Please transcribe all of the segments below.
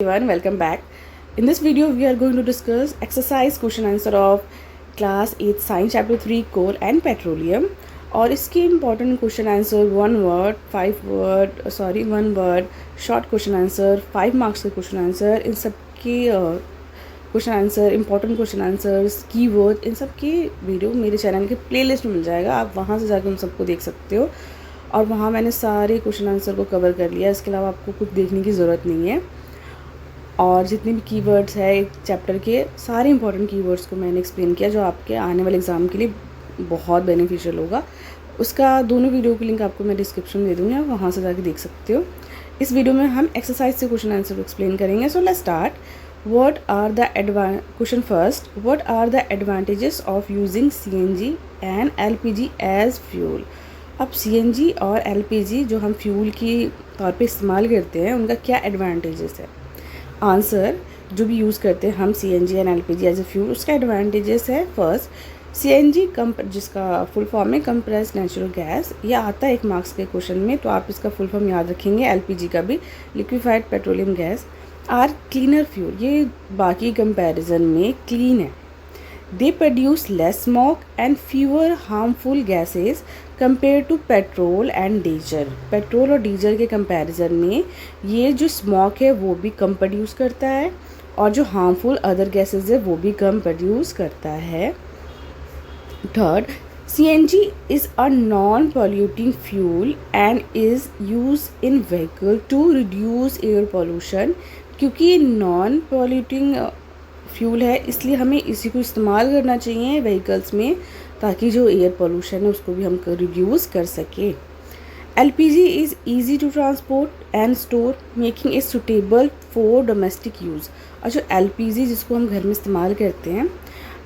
Everyone, welcome back. In this video, we are going to discuss exercise question answer of class 8 science chapter 3 coal and petroleum. और इसके important question answer one word short question answer 5 marks के question answer इन सब के question answer important question answers keyword इन सब के video मेरे channel के playlist में मिल जाएगा. आप वहाँ से जाकर उन सबको देख सकते हो और वहाँ मैंने सारे क्वेश्चन आंसर को कवर कर लिया. इसके अलावा आपको कुछ देखने की ज़रूरत नहीं है. और जितने भी कीवर्ड्स है एक चैप्टर के सारे इंपॉर्टेंट कीवर्ड्स को मैंने एक्सप्लेन किया जो आपके आने वाले एग्ज़ाम के लिए बहुत बेनिफिशियल होगा. उसका दोनों वीडियो की लिंक आपको मैं डिस्क्रिप्शन में दे दूँगी, आप वहाँ से जाके देख सकते हो. इस वीडियो में हम एक्सरसाइज से क्वेश्चन आंसर को एक्सप्लेन करेंगे. So let's start. Question first, what are the advantages of using CNG and LPG as fuel. अब CNG और LPG जो हम फ्यूल की तौर पे इस्तेमाल करते हैं उनका क्या एडवांटेजेस है. आंसर, जो भी यूज़ करते हैं हम CNG and LPG as a fuel उसका एडवांटेजेस है. फर्स्ट, CNG जिसका फुल फॉर्म है कंप्रेस्ड नेचुरल गैस. यह आता है 1 मार्क्स के क्वेश्चन में, तो आप इसका फुल फॉर्म याद रखेंगे. LPG का भी liquefied petroleum gas are cleaner fuel. ये बाकी कंपैरिजन में क्लीन है. They produce less smoke and fewer harmful gases compare to petrol and diesel. Petrol और डीजल के कंपैरिजन में ये जो स्मोक है वो भी कम प्रोड्यूस करता है और जो हार्मफुल अदर गैसेस है वो भी कम प्रोड्यूस करता है. Third, CNG is a non-polluting fuel and is used in vehicle to reduce air pollution. क्योंकि ये नॉन पॉल्यूटिंग फ्यूल है इसलिए हमें इसी को इस्तेमाल करना चाहिए व्हीकल्स में ताकि जो एयर पोल्यूशन है उसको भी हम रिड्यूस कर सके. LPG is easy to transport and store making it suitable for domestic use. और जो LPG जिसको हम घर में इस्तेमाल करते हैं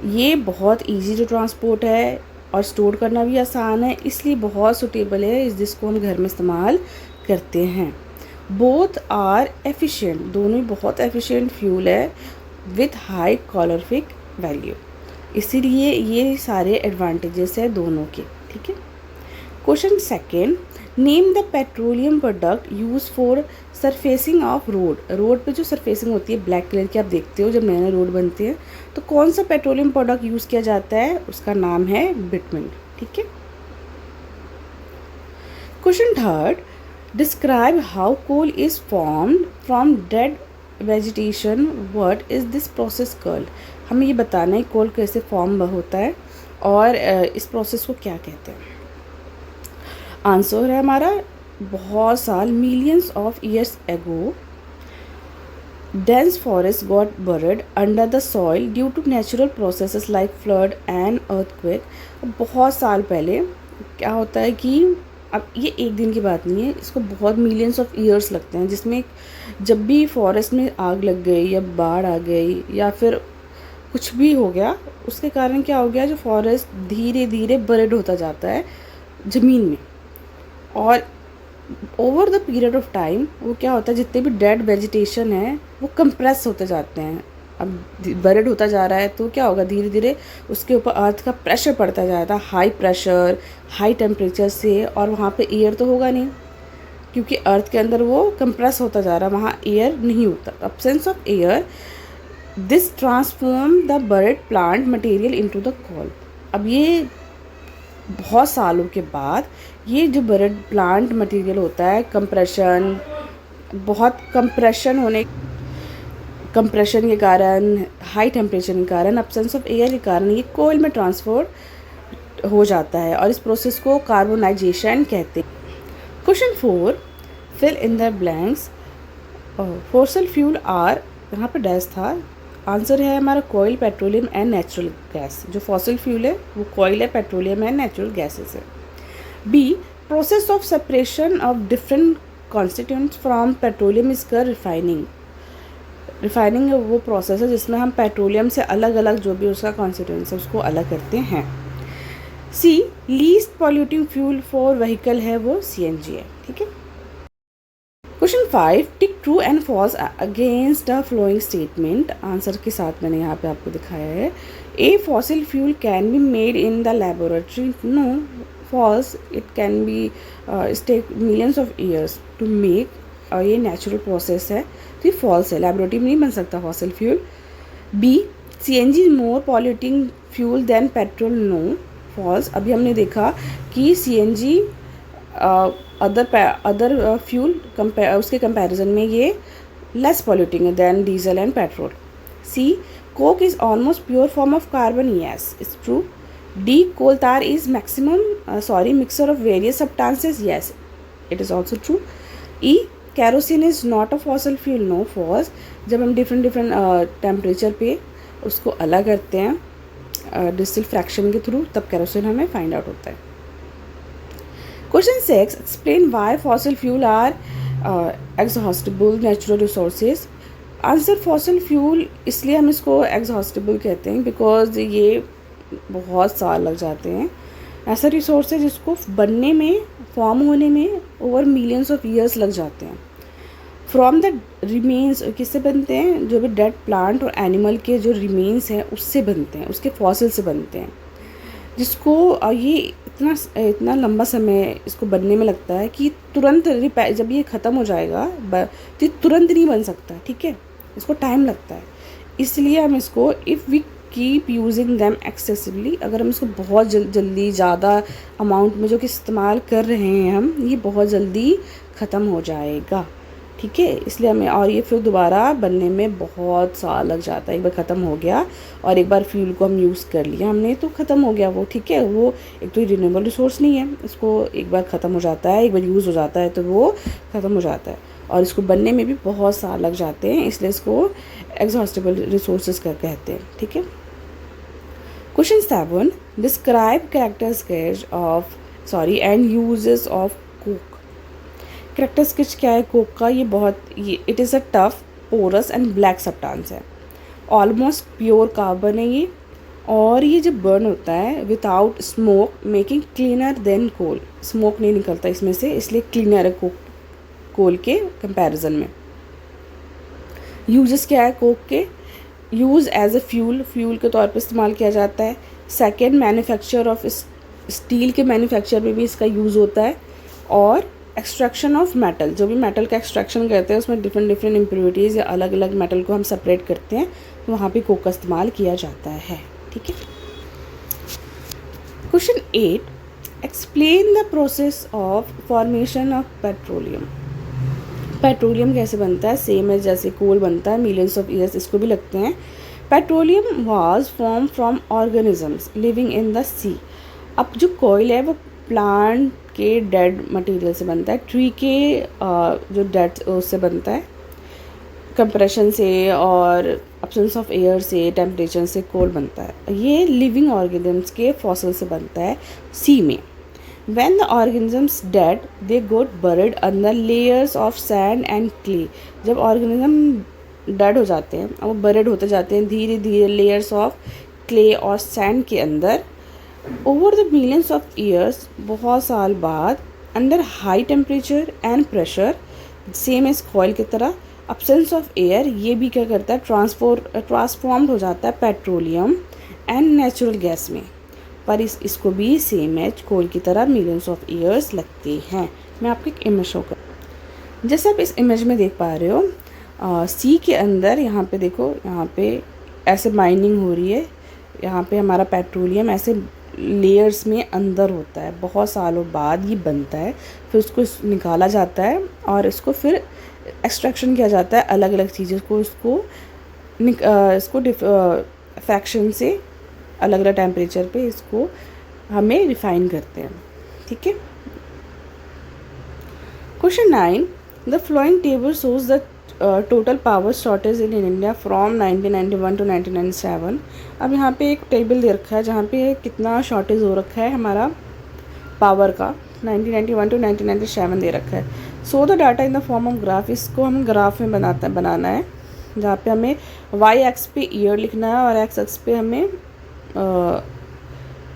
ये बहुत ईजी टू ट्रांसपोर्ट है और स्टोर करना भी आसान है, इसलिए बहुत सुटेबल है जिसको हम घर में इस्तेमाल करते हैं. बोथ आर एफिशिएंट, दोनों ही बहुत एफिशिएंट फ्यूल है विथ हाई कैलोरीफिक वैल्यू. इसीलिए ये सारे एडवांटेजेस है दोनों के. ठीक है. Question second, name the petroleum product use for surfacing of road. Road पे जो सरफेसिंग होती है ब्लैक कलर की आप देखते हो जब नए नए रोड बनते हैं तो कौन सा पेट्रोलियम प्रोडक्ट यूज़ किया जाता है, उसका नाम है बिटुमेन. ठीक है. Question third, describe how coal is formed from dead vegetation. What is this process called. हमें ये बताना है कोल कैसे फॉर्म होता है और इस प्रोसेस को क्या कहते हैं. आंसर है हमारा, बहुत साल millions of years ago dense forests got buried under the soil due to natural processes like flood and earthquake. बहुत साल पहले क्या होता है कि अब ये एक दिन की बात नहीं है, इसको बहुत मिलियंस ऑफ ईयर्स लगते हैं, जिसमें जब भी फॉरेस्ट में आग लग गई या बाढ़ आ गई या फिर कुछ भी हो गया उसके कारण क्या हो गया, जो फॉरेस्ट धीरे धीरे बरेड होता जाता है ज़मीन में. और over the period of time वो क्या होता है, जितने भी डेड वेजिटेशन है वो कंप्रेस होते जाते हैं. अब बरेड होता जा रहा है तो क्या होगा, धीरे धीरे उसके ऊपर अर्थ का प्रेशर पड़ता जाता है, हाई प्रेशर हाई टेम्परेचर से. और वहाँ पे एयर तो होगा नहीं क्योंकि अर्थ के अंदर वो कंप्रेस होता जा रहा है, वहाँ एयर नहीं होता. Absence of air, this transform the buried plant material into the coal. अब ये बहुत सालों के बाद ये जो बरेड प्लांट मटेरियल होता है कंप्रेशन, बहुत कंप्रेशन के कारण, हाई टेम्परेचर के कारण, अब्सेंस ऑफ एयर के कारण ये कोयल में ट्रांसफर हो जाता है और इस प्रोसेस को कार्बोनाइजेशन कहते हैं. Question 4, fill in the blanks. Fossil fuel are, यहाँ पर डैश था. आंसर है हमारा कोयल, पेट्रोलियम एंड नेचुरल गैस. जो फॉसिल फ्यूल है वो कोयल है, पेट्रोलियम एंड नेचुरल गैसेस है. B, process of separation of different constituents from petroleum is called refining. Refining वो प्रोसेस है जिसमें हम पेट्रोलियम से अलग अलग जो भी उसका कॉन्स्टिट्यूएंट्स है उसको अलग करते हैं. C, least polluting fuel for vehicle है वो CNG है. ठीक है. Question 5, tick true and false against the following statement. Answer के साथ मैंने यहाँ पे आपको दिखाया है. A, fossil fuel can be made in the laboratory. No, false. It can be take millions of years to make. और ये नेचुरल प्रोसेस है, तो ये फॉल्स है, लेबोरेटरी में नहीं बन सकता fossil fuel. B, CNG is more polluting fuel than petrol, no, false. अभी हमने देखा कि CNG अदर फ्यूल उसके कंपैरिजन में ये लेस पॉल्यूटिंग है than diesel and petrol. C, coke is almost pure form of carbon, yes it's true. D, coal tar is mixture of various substances, yes it is also true। E, kerosene is not a fossil fuel, no, false। जब हम different temperature पे उसको अलग करते हैं distil fraction के through, तब kerosene हमें फाइंड आउट होता है। Question 6, explain why fossil fuel are exhaustible natural resources. Answer, fossil fuel इसलिए हम इसको एग्जॉस्टिबल कहते हैं बिकॉज ये बहुत साल लग जाते हैं। ऐसा रिसोर्स है जिसको बनने में, फॉर्म होने में ओवर मिलियंस ऑफ ईयर्स लग जाते हैं। फ्रॉम द रिमेन्स, किससे बनते हैं, जो भी डेड प्लांट और एनिमल के जो रिमेन्स हैं उससे बनते हैं, उसके फॉसिल से बनते हैं, जिसको ये इतना लंबा समय इसको बनने में लगता है कि तुरंत जब ये ख़त्म हो जाएगा तो ये तुरंत नहीं बन सकता, ठीक है, इसको टाइम लगता है। इसलिए हम इसको if we keep using them excessively, अगर हम इसको बहुत जल्दी ज़्यादा अमाउंट में जो कि इस्तेमाल कर रहे हैं हम, ये बहुत जल्दी ख़त्म हो जाएगा, ठीक है, इसलिए हमें, और ये फिर दोबारा बनने में बहुत साल लग जाता है। एक बार ख़त्म हो गया और एक बार फ्यूल को हम यूज़ कर लिया हमने तो ख़त्म हो गया वो, ठीक है, वो एक तो रिन्यूएबल रिसोर्स नहीं है, इसको एक बार ख़त्म हो जाता है, एक बार यूज़ हो जाता है तो वो ख़त्म हो जाता है, और इसको बनने में भी बहुत साल लग जाते हैं, इसलिए इसको एग्जॉस्टिबल रिसोर्सेज कहते हैं, ठीक है। Question 7, describe characteristics and uses of coke. Characteristics क्या है कोक का, ये it is a tough, porous and black substance है, ऑलमोस्ट प्योर कार्बन है ये, और ये जब बर्न होता है without smoke, making cleaner than coal, smoke नहीं निकलता इसमें से, इसलिए क्लीनर है कोल के कंपैरिजन में। यूजेस क्या है कोक के, यूज़ एज ए फ्यूल के तौर पे इस्तेमाल किया जाता है। सेकेंड, मैन्युफैक्चर ऑफ स्टील के मैन्युफैक्चर में भी इसका यूज़ होता है, और एक्सट्रैक्शन ऑफ मेटल, जो भी मेटल का एक्सट्रैक्शन करते हैं उसमें डिफरेंट इम्प्योरिटीज़ या अलग अलग मेटल को हम सेपरेट करते हैं, तो वहाँ पे कोक का इस्तेमाल किया जाता है, ठीक है। Question 8, explain the process of formation of petroleum. Petroleum कैसे बनता है, सेम है जैसे कोल बनता है, मिलियंस ऑफ ईयर्स इसको भी लगते हैं। Petroleum was form from organisms living in the sea. अब जो कोयल है वो प्लांट के डेड मटेरियल से बनता है, ट्री के जो डेड उससे बनता है, कंप्रेशन से और एब्सेंस ऑफ एयर से, टेम्परेचर से कोल बनता है। ये लिविंग ऑर्गेनिजम्स के फॉसिल से बनता है सी में। When the organisms dead, they got buried under layers of sand and clay। जब ऑर्गेनिज्म डेड हो जाते हैं और वो बरेड होते जाते हैं धीरे धीरे लेयर्स ऑफ क्ले और सैंड के अंदर, over the millions of years, बहुत साल बाद, under high temperature and pressure, same as coal की तरह, एब्सेंस ऑफ एयर, ये भी क्या करता है, ट्रांसफॉर्म्ड हो जाता है पेट्रोलियम एंड नेचुरल गैस में, पर इसको भी सेम एज कोल की तरह मिलियंस ऑफ ईयर्स लगते हैं। मैं आपको एक इमेज शो कर, जैसे आप इस इमेज में देख पा रहे हो, सी के अंदर यहाँ पे देखो, यहाँ पे ऐसे माइनिंग हो रही है, यहाँ पे हमारा पेट्रोलियम ऐसे लेयर्स में अंदर होता है, बहुत सालों बाद ये बनता है, फिर उसको निकाला जाता है और इसको फिर एक्सट्रैक्शन किया जाता है अलग अलग चीज़ों को, इसको फ्रैक्शन से अलग अलग टेम्परेचर पे इसको हमें रिफाइन करते हैं, ठीक है। Question 9, the following table shows the total power shortage in India from 1991 to 1997। अब यहाँ पे एक टेबल दे रखा है जहाँ पे कितना शॉर्टेज हो रखा है हमारा पावर का, 1991 टू 1997 दे रखा है। So the data in the form of graph, इसको हम ग्राफ में बनाना है, जहाँ पे हमें वाई एक्स पे ईयर लिखना है और एक्स एक्स पे हमें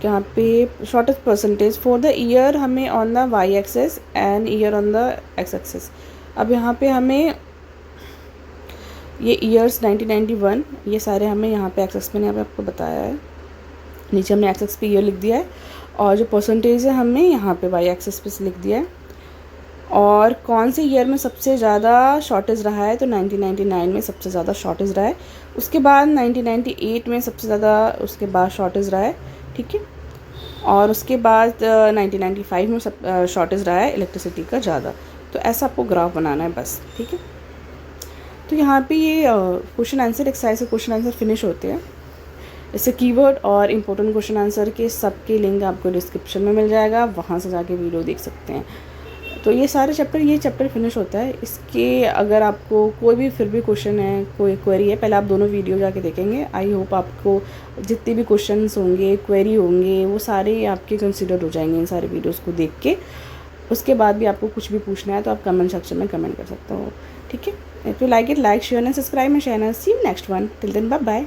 यहाँ पे shortage percentage for the year हमें on the Y axis and year on the X axis. अब यहाँ पे हमें ये ईयर्स 1991 ये सारे हमें यहाँ पे एक्स एक्स में यहाँ पे आपको बताया है, नीचे हमने एक्स एक्स पे ईयर लिख दिया है, और जो परसेंटेज है हमने यहाँ पे वाई एक्सेस पे लिख दिया है, और कौन से ईयर में सबसे ज़्यादा शॉर्टेज रहा है, तो 1999 में सबसे ज़्यादा शॉर्टेज रहा है। उसके बाद 1998 में सबसे ज़्यादा उसके बाद शॉर्टेज रहा है, ठीक है। और उसके बाद 1995 में सब शॉर्टेज रहा है इलेक्ट्रिसिटी का ज़्यादा। तो ऐसा आपको ग्राफ बनाना है बस, ठीक है। तो यहाँ पे ये क्वेश्चन आंसर एक्सरसाइज के क्वेश्चन आंसर फिनिश होते हैं। इससे कीवर्ड और इम्पोर्टेंट क्वेश्चन आंसर के सबके लिंक आपको डिस्क्रिप्शन में मिल जाएगा, वहाँ से जाके वीडियो देख सकते हैं। तो ये सारे ये चैप्टर फिनिश होता है। इसके अगर आपको कोई भी फिर भी क्वेश्चन है, कोई क्वेरी है, पहले आप दोनों वीडियो जाके देखेंगे। आई होप आपको जितने भी क्वेश्चंस होंगे, क्वेरी होंगे, वो सारे आपके कंसिडर हो जाएंगे इन सारे वीडियोस को देख के। उसके बाद भी आपको कुछ भी पूछना है तो आप कमेंट सेक्शन में कमेंट कर सकते हो, ठीक है। If you like it, like share and subscribe my channel. See you next one, till then bye bye.